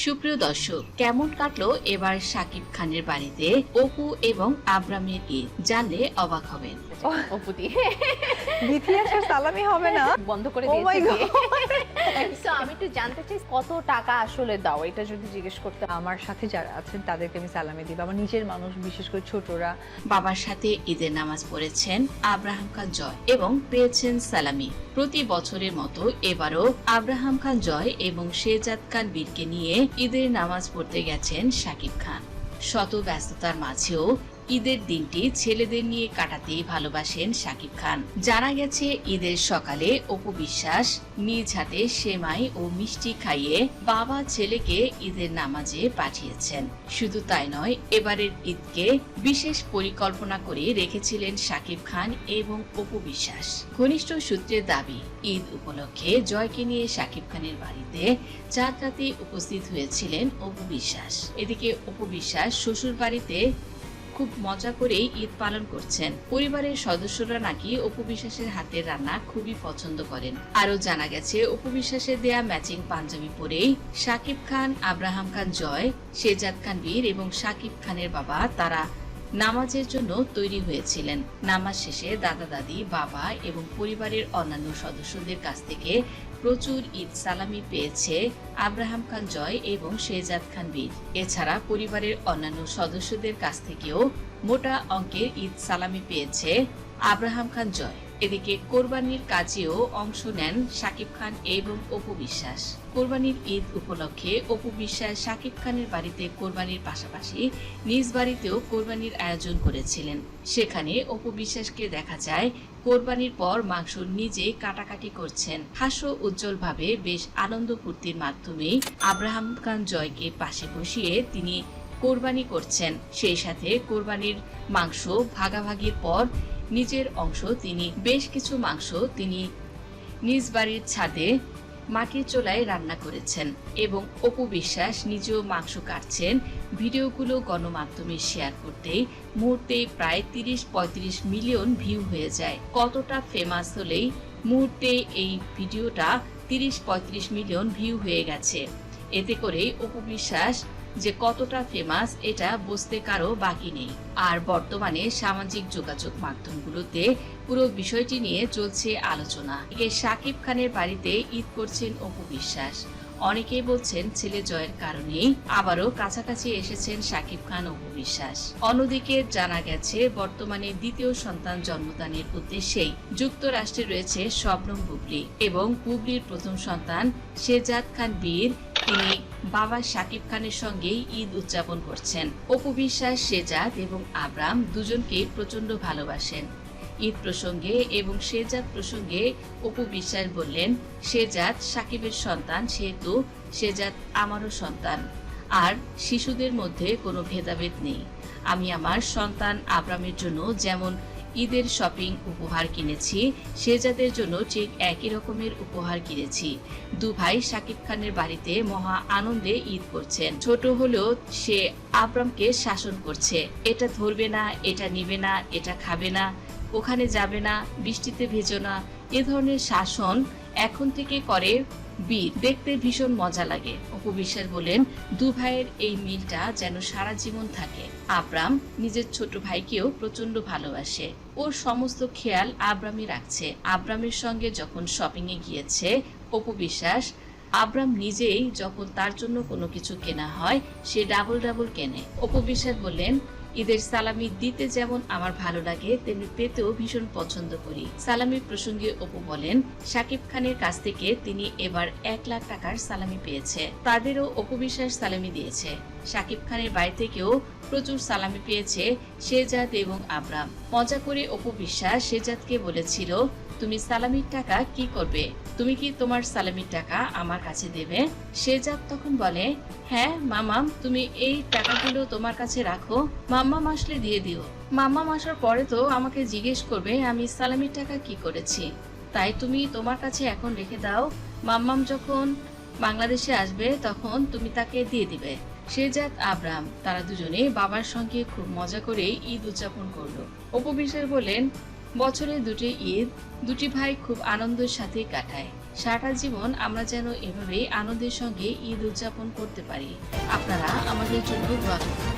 সুপ্রিয় দর্শক, কেমন কাটলো এবার শাকিব খানের বাড়িতে অপু এবং আবরামের ঈদ? জানলে অবাক হবেন। অপুদি বিথিয়াসের সালামি হবে না, বন্ধ করে Oh my দিয়েছে God! So, আমি একটু জানতে চাই কত টাকা আসলে দাও, এটা যদি জিজ্ঞেস করতে। আমার সাথে যারা আছেন তাদেরকে আমি সালামি দিব, আমার নিজের মানুষ, বিশেষ করে ছোটরা। বাবার সাথে ঈদের নামাজ পড়েছেন আব্রাহাম খান জয় এবং পেয়েছেন সালামি। প্রতি বছরের মতো এবারও আব্রাহাম খান জয় এবং শেহজাদ খান বীরকে নিয়ে ঈদের নামাজ পড়তে গেছেন শাকিব খান। শত ব্যস্ততার মাঝেও ঈদের দিনটি ছেলেদের নিয়ে কাটাতেই ভালোবাসেন শাকিব খান। জানা গেছে ঈদের সকালে অপু বিশ্বাস নিজ হাতে সেমাই ও মিষ্টি খাইয়ে বাবা ছেলেকে ঈদের নামাজে পাঠিয়েছেন। শুধু তাই নয়, এবারের ঈদকে বিশেষ পরিকল্পনা করে রেখেছিলেন শাকিব খান এবং অপু বিশ্বাস। ঘনিষ্ঠ সূত্রের দাবি, ঈদ উপলক্ষে জয়কে নিয়ে শাকিব খানের বাড়িতে চাঁদ রাতে উপস্থিত হয়েছিলেন অপু বিশ্বাস। এদিকে অপু বিশ্বাস শ্বশুর বাড়িতে খুব মজা করেই ঈদ পালন করছেন। পরিবারের সদস্যরা নাকি অপু বিশ্বাসের হাতের রান্না খুবই পছন্দ করেন। আরো জানা গেছে, অপু বিশ্বাসের দেয়া ম্যাচিং পাঞ্জাবি পরেই শাকিব খান, আব্রাহাম খান জয়, শেহজাদ খান বীর এবং শাকিব খানের বাবা তারা নামাজের জন্য তৈরি হয়েছিলেন। নামাজ শেষে দাদা দাদি, বাবা এবং পরিবারের অন্যান্য সদস্যদের কাছ থেকে প্রচুর ঈদ সালামি পেয়েছে আব্রাহাম খান জয় এবং শেহজাদ খান বীর। এছাড়া পরিবারের অন্যান্য সদস্যদের কাছ থেকেও মোটা অঙ্কের ঈদ সালামি পেয়েছে আব্রাহাম খান জয়। এদিকে কোরবানির কাজেও অংশ নেন শাকিব খান এবং অপু বিশ্বাস। কোরবানির ঈদ উপলক্ষে অপু বিশ্বাস শাকিব খানের বাড়িতে কোরবানির পাশাপাশি নিজ বাড়িতেও কোরবানির আয়োজন করেছিলেন। সেখানে অপু বিশ্বাসকে দেখা যায় কোরবানির পর মাংস নিজে কাটাকাটি করছেন। হাস্য উজ্জ্বল ভাবে বেশ আনন্দ ফুর্তির মাধ্যমে আব্রাহাম খান জয়কে পাশে বসিয়ে তিনি কোরবানি করছেন। সেই সাথে কোরবানির মাংস ভাগাভাগির পর নিজের অংশ তিনি বেশ কিছু মাংস তিনি নিজ বাড়ির ছাদে মাটির চুলায় রান্না করেছেন এবং অপু বিশ্বাস নিজেও মাংস কাটছেন। ভিডিওগুলো গণমাধ্যমে শেয়ার করতেই মুহূর্তে প্রায় ৩০-৩৫ মিলিয়ন ভিউ হয়ে যায়। কতটা ফেমাস হলেই মুহূর্তে এই ভিডিওটা ৩০-৩৫ মিলিয়ন ভিউ হয়ে গেছে। এতে করে অপু বিশ্বাস যে কতটা ফেমাস এটা বুঝতে কারো বাকি নেই। আর বর্তমানে সামাজিক যোগাযোগ মাধ্যমগুলোতে পুরো বিষয়টি নিয়ে চলছে আলোচনা। শাকিব খানের বাড়িতে ঈদ করছেন অপু বিশ্বাস। অনেকেই বলছেন ছেলে জয়ের কারণেই আবারও কাছাকাছি এসেছেন শাকিব খান, অপু বিশ্বাস। অন্যদিকে জানা গেছে, বর্তমানে দ্বিতীয় সন্তান জন্মদানের উদ্দেশ্যেই যুক্তরাষ্ট্রে রয়েছে শবনম বুবলি এবং বুবলির প্রথম সন্তান শেহজাদ খান বীর। তিনি বাবা শাকিব খানের সঙ্গেই ঈদ উদযাপন করছেন। অপু বিশ্বাস শেহজাদ এবং আব্রাম দুজনকেই প্রচন্ড ভালোবাসেন। ঈদ প্রসঙ্গে এবং শেহজাদ প্রসঙ্গে অপু বিশ্বাস বললেন, শেহজাদ শাকিবের সন্তান, সেহেতু শেহজাদ আমারও সন্তান। আর শিশুদের মধ্যে কোনো ভেদাভেদ নেই। আমি আমার সন্তান আব্রামের জন্য যেমন ঈদের শপিং উপহার কিনেছি, শেহজাদের জন্য ঠিক একই রকমের উপহার কিনেছি। দু ভাই শাকিব খানের বাড়িতে মহা আনন্দে ঈদ করছেন। ছোট হলেও সে আব্রামকে শাসন করছে, এটা ধরবে না, এটা নিবে না, এটা খাবে না, ওখানে যাবে না, বৃষ্টিতে ভেজো না। এ ধরনের শাসন এখন থেকে করে বীর। দেখতে ভীষণ মজা লাগে। অপু বিশ্বাস বলেন, দু ভাইয়ের এই মিলটা যেন সারা জীবন থাকে। আব্রাম নিজের ছোট ভাইকেও প্রচন্ড ভালোবাসে। ওর সমস্ত খেয়াল আব্রামই রাখছে। আব্রামের সঙ্গে যখন শপিং এ গিয়েছে অপু বিশ্বাস, আব্রাম নিজেই যখন তার জন্য কোনো কিছু কেনা হয় সে ডাবল ডাবল কেনে। অপু বিশ্বাস বললেন, ঈদের সালামি দিতে যেমন আমার ভালো লাগে, তেমনি পেতেও ভীষণ পছন্দ করি। সালামি প্রসঙ্গে অপু বলেন, শাকিব খানের কাছ থেকে তিনি এবার ১ লাখ টাকার সালামি পেয়েছে। তাদেরও অপু বিশ্বাস সালামি দিয়েছে। শাকিব খানের বাড়ি থেকেও প্রচুর সালামি পেয়েছে শেহজাদ এবং আব্রাম। মজা করে অপু বিশ্বাস শেহজাদকে বলেছিল, তুমি সালামির টাকা কি করবে? তুমি কি তোমার সালামির টাকা আমার কাছে দেবে? শেহজাদ তখন বলে, হ্যাঁ মামাম, তুমি এই টাকাগুলো তোমার কাছে রাখো, মাম্মাম আসলে দিয়ে দিও। মাম্মাম আসার পরে তো আমাকে জিজ্ঞেস করবে আমি সালামির টাকা কি করেছি, তাই তুমি তোমার কাছে এখন রেখে দাও। মাম্মাম যখন বাংলাদেশে আসবে তখন তুমি তাকে দিয়ে দিবে। শেহজাদ আব্রাম তারা দুজনে বাবার সঙ্গে খুব মজা করে ঈদ উদযাপন করলো। অপু বিশ্বাস বলেন, বছরে দুটি ঈদ দুটি ভাই খুব আনন্দের সাথে কাটায়। সারাটা জীবন আমরা যেন এভাবে আনন্দের সঙ্গে ঈদ উদযাপন করতে পারি। আপনারা আমাদের জন্য দোয়া করবেন।